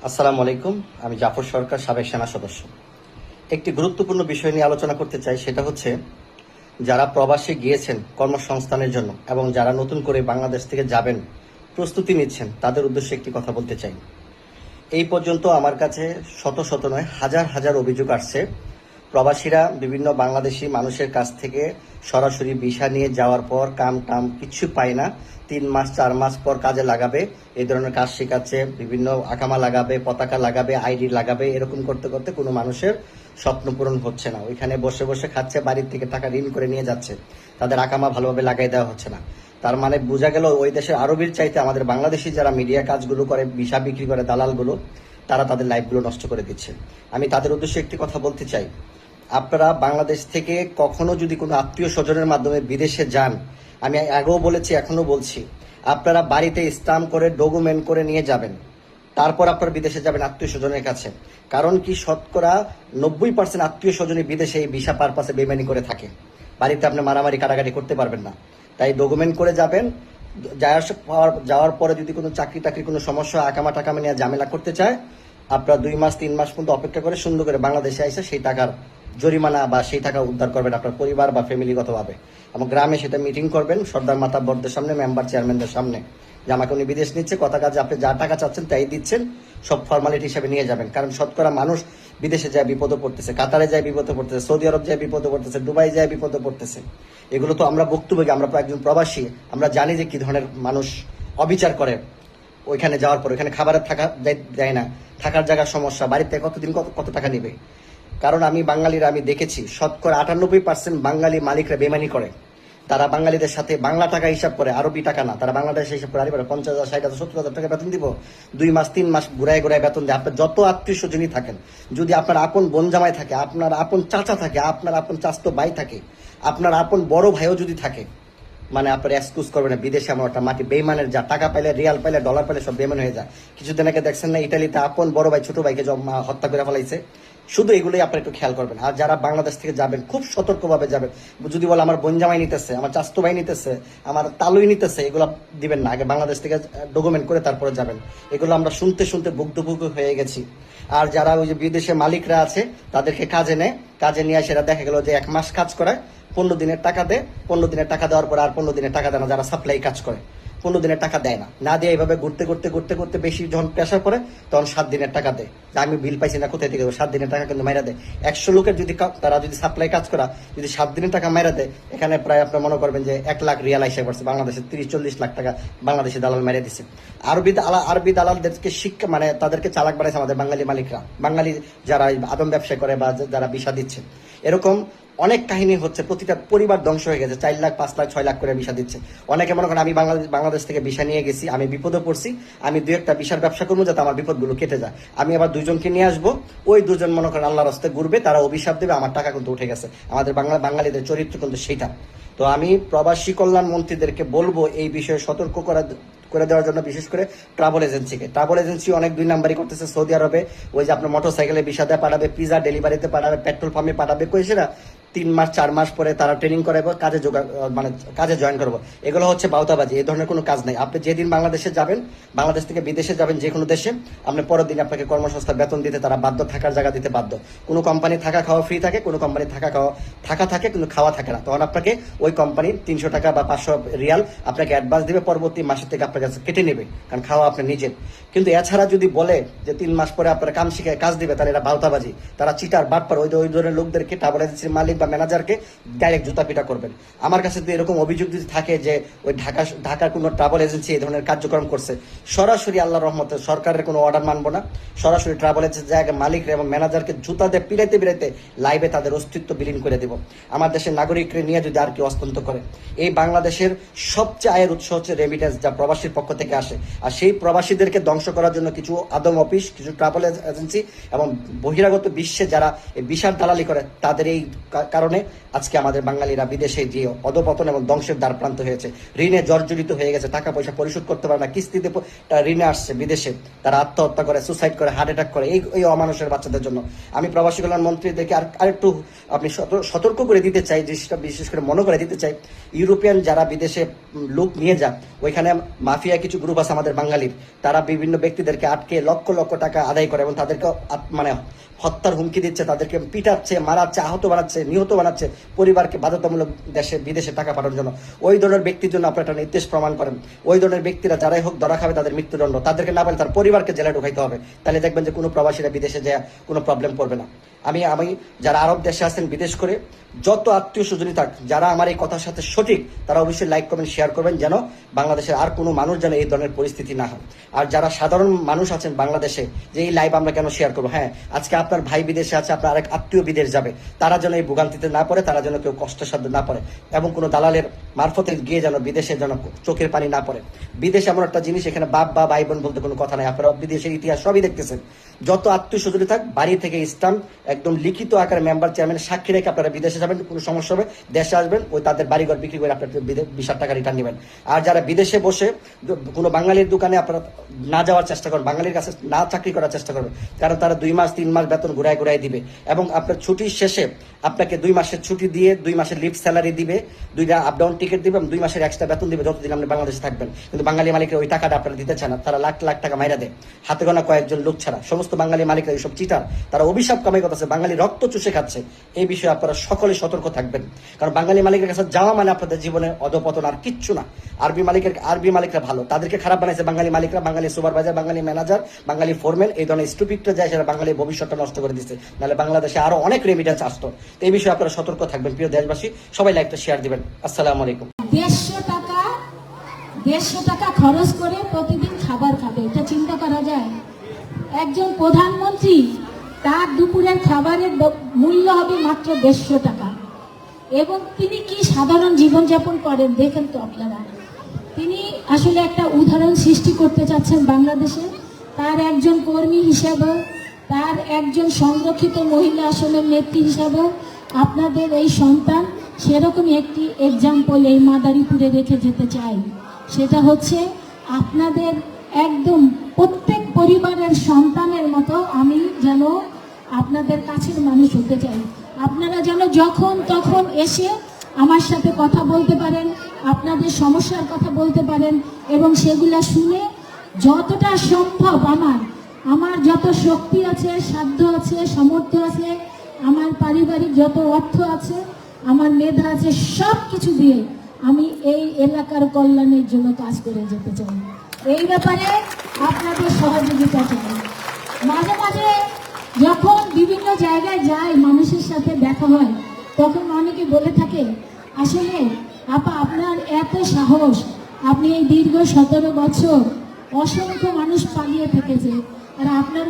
আসসালামু আলাইকুম। আমি জাফর সরকার, সাবেক সেনা সদস্য। একটি গুরুত্বপূর্ণ বিষয় নিয়ে আলোচনা করতে চাই, সেটা হচ্ছে যারা প্রবাসে গিয়েছেন কর্মসংস্থানের জন্য এবং যারা নতুন করে বাংলাদেশ থেকে যাবেন প্রস্তুতি নিচ্ছেন, তাদের উদ্দেশ্যে একটি কথা বলতে চাই। এই পর্যন্ত আমার কাছে শত শত নয় হাজার হাজার অভিযোগ আসছে। প্রবাসীরা বিভিন্ন বাংলাদেশি মানুষের কাছ থেকে সরাসরি ভিসা নিয়ে যাওয়ার পর কাম টাম কিচ্ছু পায় না, 3 মাস 4 মাস পর কাজে লাগাবে, এই ধরনের কাজ শেখাচ্ছে, বিভিন্ন আকামা লাগাবে, পতাকা লাগাবে, আইডি লাগাবে, এরকম করতে করতে কোনো মানুষের স্বপ্ন পূরণ হচ্ছে না। ওইখানে বসে বসে খাচ্ছে, বাড়ির থেকে টাকা ঋণ করে নিয়ে যাচ্ছে, তাদের আকামা ভালোভাবে লাগাই দেওয়া হচ্ছে না। তার মানে বোঝা গেল ওই দেশের আরবির চাইতে আমাদের বাংলাদেশি যারা মিডিয়া কাজগুলো করে, ভিসা বিক্রি করে দালালগুলো, তারা তাদের লাইফগুলো নষ্ট করে দিচ্ছে। আমি তাদের উদ্দেশ্যে একটি কথা বলতে চাই, আপনারা বাংলাদেশ থেকে কখনো যদি কোনো আত্মীয় স্বজনের মাধ্যমে বিদেশে যান, আমি আগেও বলেছি এখনো বলছি, আপনারা বাড়িতে স্টাম্প করে ডকুমেন্ট করে নিয়ে যাবেন, তারপর আপনারা বিদেশে যাবেন আত্মীয় স্বজনের কাছে। কারণ কি, শতকরা 90% আত্মীয় স্বজনই বিদেশে এই ভিসা পারপাসে বেমানি করে থাকে। বাড়িতে আপনি মারামারি কাটাকাটি করতে পারবেন না, তাই ডকুমেন্ট করে যাবেন। যাওয়ার পরে যদি কোনো চাকরি টাকরি কোনো সমস্যা, আকামা টাকামা নিয়ে ঝামেলা করতে চায়, আপনারা 2 মাস 3 মাস পর্যন্ত অপেক্ষা করে সুন্দর করে বাংলাদেশে এসে সেই টাকার জরিমানা বা সেই টাকা উদ্ধার করবেন আপনার পরিবার বা ফ্যামিলিগতভাবে। এবং গ্রামে সেটা মিটিং করবেন সর্দার মাতা বড়দের সামনে, মেম্বার চেয়ারম্যানদের সামনে, যে আমাকে উনি বিদেশ নিচ্ছে, কথা কাজে আপনি যা টাকা চাচ্ছেন তাই দিচ্ছেন, সব ফর্মালিটি হিসাবে নিয়ে যাবেন। কারণ শতকরা মানুষ বিদেশে যায় বিপদে পড়তেছে, কাতারে যায় বিপদে পড়তেছে, সৌদি আরব যায় বিপদে পড়তেছে, দুবাই যায় বিপদে পড়তেছে। এগুলো তো আমরা ভুক্তভোগী, আমরা একজন প্রবাসী, আমরা জানি যে কি ধরনের মানুষ অবিচার করে। ওইখানে যাওয়ার পর ওইখানে খাবারের থাকা যায় না, থাকার জায়গার সমস্যা, বাড়িতে কতদিন কত টাকা নেবে। কারণ আমি বাঙালিরা আমি দেখেছি শতকরা 98% বাঙালি মালিকরা বেমানি করে। তারা বাঙালিদের সাথে বাংলা টাকা হিসাব করে, আরবি টাকা না, তারা বাংলাদেশে হিসাব করে, 50,000 60,000 70,000 টাকা বেতন দিব, 2 মাস 3 মাস ঘুরায় ঘুরায় বেতন দেয়। আপনার যত আত্মীয় স্বজনই থাকেন, যদি আপনার আপন বোন জামাই থাকে, আপনার আপন চাচা থাকে, আপনার আপন চাচতো ভাই থাকে, আপনার আপন বড় ভাইও যদি থাকে, মানে আপনার এক্সকিউজ করবে না। বিদেশে আমার একটা মাটি বেইমানের, যা টাকা পাইলে, রিয়াল পাইলে, ডলার পাইলে সব বেইমান হয়ে যায়। কিছুদিন আগে দেখছেন না, ইটালিতে আপন বড় ভাই ছোট ভাইকে হত্যা করে ফেলাইছে। শুধু এগুলোই আপনার একটু খেয়াল করবেন। আর যারা বাংলাদেশ থেকে যাবেন খুব সতর্কভাবে যাবেন। যদি বলে আমার বোন জামাই নিতেছে, আমার চাস্তো ভাই নিতেছে, আমার তালুই নিতেছে, এগুলো দিবেন না। আগে বাংলাদেশ থেকে ডকুমেন্ট করে তারপরে যাবেন। এগুলো আমরা শুনতে শুনতে ভুক্তভোগী হয়ে গেছি। আর যারা ওই যে বিদেশে মালিকরা আছে, তাদেরকে কাজে নেয়, কাজে নিয়ে সেটা দেখা গেল যে 1 মাস কাজ করায়, 15 দিনের টাকা দেয়, 15 দিনের টাকা দেওয়ার পর আর 15 দিনের টাকা দেয় না। যারা সাপ্লাই কাজ করে 15 দিনের টাকা দেয় না, না দিয়ে এইভাবে ঘুরতে ঘুরতে ঘুরতে ঘুরতে বেশি যখন প্রেশার পড়ে, তখন 7 দিনের টাকা দেয়। যে আমি বিল পাইছি না, কোথায় থেকে 7 দিনের টাকা কিন্তু মাইরা দেয়। 100 লোকের যদি তারা যদি সাপ্লাই কাজ করা, যদি 7 দিনের টাকা মাইরা দেয়, এখানে প্রায় আপনার মনে করবেন যে 1 লাখ রিয়াল আইসা পড়ছে। বাংলাদেশে 30-40 লাখ টাকা বাংলাদেশে দালাল মেরে দিচ্ছে। আরবি দালালদেরকে শিক্ষা, মানে তাদেরকে চালাক বানাইছে আমাদের বাঙালি মালিকরা, বাঙালি যারা আদম ব্যবসা করে বা যারা ভিসা দিচ্ছে। এরকম অনেক কাহিনী হচ্ছে, প্রতিটা পরিবার ধ্বংস হয়ে গেছে। 4 লাখ 5 লাখ 6 লাখ করে ভিসা দিচ্ছে। অনেকে মনে করেন আমি বাংলাদেশ থেকে ভিসা নিয়ে গেছি, আমি বিপদে পড়ছি, আমি 2-1টা ভিসার ব্যবসা করবো যাতে আমার বিপদগুলো কেটে যায়। আমি আবার 2জনকে নিয়ে আসবো, ওই 2জন মনে করেন আল্লাহর রাস্তায় ঘুরবে, তারা অভিশাপ দেবে, আমার টাকা কিন্তু উঠে গেছে। আমাদের বাঙালিদের চরিত্র কিন্তু সেইটা। তো আমি প্রবাসী কল্যাণ মন্ত্রীদেরকে বলবো এই বিষয়ে সতর্ক করে দেওয়ার জন্য, বিশেষ করে ট্রাভেল এজেন্সি অনেক 2 নাম্বারই করতেছে। সৌদি আরবে ওই যে আপনার মোটরসাইকেলে ভিসা দেয় পাঠাবে, পিজা ডেলিভারিতে পাঠাবে, পেট্রোল পাম্পে পাঠাবে, কইছে না 3 মাস 4 মাস পরে তারা ট্রেনিং করাবো, কাজে জয়েন করবো। এগুলো হচ্ছে বাউতাবাজি, এই ধরনের কোনো কাজ নাই। আপনি যেদিন বাংলাদেশে যাবেন, বাংলাদেশ থেকে বিদেশে যাবেন যে কোনো দেশে, আপনি পরের দিন আপনাকে কর্মসংস্থান বেতন দিতে তারা বাধ্য, থাকার জায়গা দিতে বাধ্য। কোনো কোম্পানি থাকা খাওয়া ফ্রি থাকে, কোনো কোম্পানি থাকা থাকে কিন্তু খাওয়া থাকে না। তখন আপনাকে ওই কোম্পানি 300 টাকা বা 500 রিয়াল আপনাকে অ্যাডভান্স দিবে, পরবর্তী মাসের থেকে আপনার কাছে কেটে নেবে, কারণ খাওয়া আপনি নিজের। কিন্তু এছাড়া যদি বলে যে 3 মাস পরে আপনার কাম শিখে কাজ দিবে, তাহলে এটা বাউতাবাজি। তারা চিটার বাটপার, ওই ধরনের লোকদেরকে, ট্রাভেল এজেন্সির মালিক বা ম্যানেজারকে ডাইরেক্ট জুতা পিটা করবেন। আমার কাছে যদি এরকম অভিযোগ যদি থাকে যে ওই ঢাকার কোনো ট্রাভেল এজেন্সি এই ধরনের কার্যক্রম করছে, সরাসরি আল্লাহর রহমতে সরকারের কোনো অর্ডার মানবো না, সরাসরি ট্রাভেল এজেন্সি জায়গায় মালিক এবং ম্যানেজারকে জুতা দিয়ে পিড়াইতে লাইভে তাদের অস্তিত্ব বিলীন করে দেব। আমার দেশের নাগরিককে নিয়ে যদি আর কি অস্তন্ত করে। এই বাংলাদেশের সবচেয়ে আয়ের উৎস হচ্ছে রেমিটেন্স, যা প্রবাসীর পক্ষ থেকে আসে। আর সেই প্রবাসীদেরকে ধ্বংস করার জন্য কিছু আদম অফিস, কিছু ট্রাভেল এজেন্সি এবং বহিরাগত বিশ্বে যারা এই বিশাল দালালি করে, তাদের এই কারণে আজকে আমাদের বাঙালিরা বিদেশে গিয়ে অধপতন এবং ধ্বংসের দ্বার প্রান্ত হয়েছে, ঋণে জর্জরিত হয়ে গেছে, টাকা পয়সা পরিশোধ করতে পারে না, কিস্তিতে ঋণে আসছে বিদেশে, তারা আত্মহত্যা করে, সুসাইড করে, হার্ট অ্যাটাক করে এই অমানুষের বাচ্চাদের জন্য। আমি প্রবাসী কল্যাণ মন্ত্রীদেরকে আরেকটু আপনি সতর্ক করে দিতে চাই, জিনিসটা বিশেষ করে মনে করে দিতে চাই, ইউরোপিয়ান যারা বিদেশে লোক নিয়ে যায়, ওইখানে মাফিয়া কিছু গ্রুপ আছে আমাদের বাঙালির, তারা বিভিন্ন ব্যক্তিদেরকে আটকে লক্ষ লক্ষ টাকা আদায় করে এবং তাদেরকে মানে হত্যার হুমকি দিচ্ছে, তাদেরকে পিটাচ্ছে, মারাচ্ছে, আহত বানাচ্ছে, নিহত বানাচ্ছে, পরিবারকে বাধ্যতামূলক বিদেশে টাকা পাঠানোর জন্য। ওই ধরনের ব্যক্তির জন্য আপনারা একটা নির্দেশ প্রমাণ করেন, ওই ধরনের ব্যক্তিরা যারাই হোক ধরা খাবে তাদের মৃত্যুদণ্ড, তাদেরকে না বলে তার পরিবারকে জেলে ঢুকাইতে হবে। তাহলে দেখবেন যে কোনো প্রবাসীরা বিদেশে যায় কোনো প্রবলেম পড়বে না। আমি যারা আরব দেশে আছেন বিদেশ করে, যত আত্মীয় স্বজনই থাক, যারা আমার এই কথার সাথে সঠিক, তারা অবশ্যই লাইক কমেন্ট শেয়ার করবেন, যেন বাংলাদেশের আর কোনো মানুষ যেন এই ধরনের পরিস্থিতি না হয়। আর যারা সাধারণ মানুষ আছেন বাংলাদেশে, যে এই লাইভ আমরা কেন শেয়ার করবো, হ্যাঁ আজকে আপনার ভাই বিদেশে আছে, আপনার আরেক আত্মীয় বিদেশ যাবে, তারা যেন এই ভোগান্তিতে না পড়ে, তারা যেন কেউ কষ্টসাধ্য না পড়ে, এবং কোনো দালালের মারফতে গিয়ে যেন বিদেশে যেন চোখের পানি না পড়ে। বিদেশ এমন একটা জিনিস, এখানে বাপ বা ভাই বোন বলতে কোনো কথা নাই। আপনারা বিদেশের ইতিহাস সবই দেখতেছেন, যত আত্মীয় স্বজনই থাক, বাড়ি থেকে ইসলাম একদম লিখিত আকারে মেম্বার চেয়ারম্যান সাক্ষী রেখে আপনারা বিদেশে যাবেন, কোনো সমস্যা হবে দেশে আসবেন, ওই তাদের বাড়িঘর বিক্রি করে আপনার 20,000 টাকা রিটার্ন নেবেন। আর যারা বিদেশে বসে কোনো বাঙালির দোকানে আপনারা না যাওয়ার চেষ্টা করবেন, বাঙালির কাছে না চাকরি করার চেষ্টা করবেন, কারণ তারা 2 মাস 3 মাস বেতন ঘুরায় দিবে, এবং আপনার ছুটির শেষে আপনাকে 2 মাসের ছুটি দিয়ে 2 মাসের লিভ স্যালারি দিবে, 2টা আপ ডাউন টিকিট দিবে, 2 মাসের এক্সট্রা বেতন দিবে যতদিন আপনি বাংলাদেশে থাকবেন। কিন্তু বাঙালি মালিকের ওই টাকাটা আপনারা দিতে চান না, তারা লাখ লাখ টাকা মাইরা দেয়, হাতে গোনা কয়েকজন লোক ছাড়া। সমস্ত বাঙালি মালিকরা এইসব চিটার, তারা অভিশাপ কামাই করতেছে, বাঙালি রক্ত চুষে খাচ্ছে। এই বিষয়ে আপনারা সকলে সতর্ক থাকবেন, কারণ বাঙালি মালিকের কাছে যাওয়া মানে আপনাদের জীবনে অধপতন, আর কিচ্ছু না। আরবি মালিকরা ভালো, তাদেরকে খারাপ বানাইছে বাঙালি মালিকরা, বাঙালি সুপারভাইজার, বাঙালি ম্যানেজার, বাঙালি ফোরম্যান, এই ধরনের স্টুপিডরা যায়, সেটা বাঙালির ভবিষ্যৎটা নষ্ট করে দিচ্ছে। নাহলে বাংলাদেশে আরো অনেক রেমিটেন্স আসতো। তো এই বিষয়ে আপনারা সতর্ক থাকবেন। প্রিয় দেশবাসী, সবাই লাইকটা শেয়ার দিবেন। আসসালামু আলাইকুম। 150 টাকা খরচ করে প্রতিদিন খাবার খাবে, এটা চিন্তা করা যায়? একজন প্রধানমন্ত্রী, তার দুপুরের খাবারের মূল্য হবে মাত্র 150 টাকা, এবং তিনি কি সাধারণ জীবনযাপন করেন দেখেন তো আপনারা। তিনি আসলে একটা উদাহরণ সৃষ্টি করতে চাচ্ছেন বাংলাদেশে, তার একজন কর্মী হিসাবে, তার একজন সংরক্ষিত মহিলা আসনের নেত্রী হিসাবে আপনাদের এই সন্তান সেরকমই একটি এক্সাম্পল এই মাদারীপুরে রেখে যেতে চাই। সেটা হচ্ছে আপনাদের একদম প্রত্যেক পরিবারের সন্তানের মতো আমি যেন আপনাদের কাছের মানুষ হতে চাই। আপনারা যেন যখন তখন এসে আমার সাথে কথা বলতে পারেন, আপনাদের সমস্যার কথা বলতে পারেন, এবং সেগুলা শুনে যতটা সম্ভব আমার যত শক্তি আছে, সাধ্য আছে, সামর্থ্য আছে, আমার পারিবারিক যত অর্থ আছে, আমার মেধা আছে, সব কিছু দিয়ে আমি এই এলাকার কল্যাণের জন্য কাজ করে যেতে চাই। এই ব্যাপারে আপনাদের সহযোগিতা চাই। মাঝে মাঝে যখন বিভিন্ন জায়গায় যাই, মানুষের সাথে দেখা হয়, তখন অনেকে বলে থাকে, আসলে আপা আপনার এত সাহস, আপনি এই দীর্ঘ 17 বছর অসংখ্য মানুষ পালিয়ে থেকেছে, আর আপনার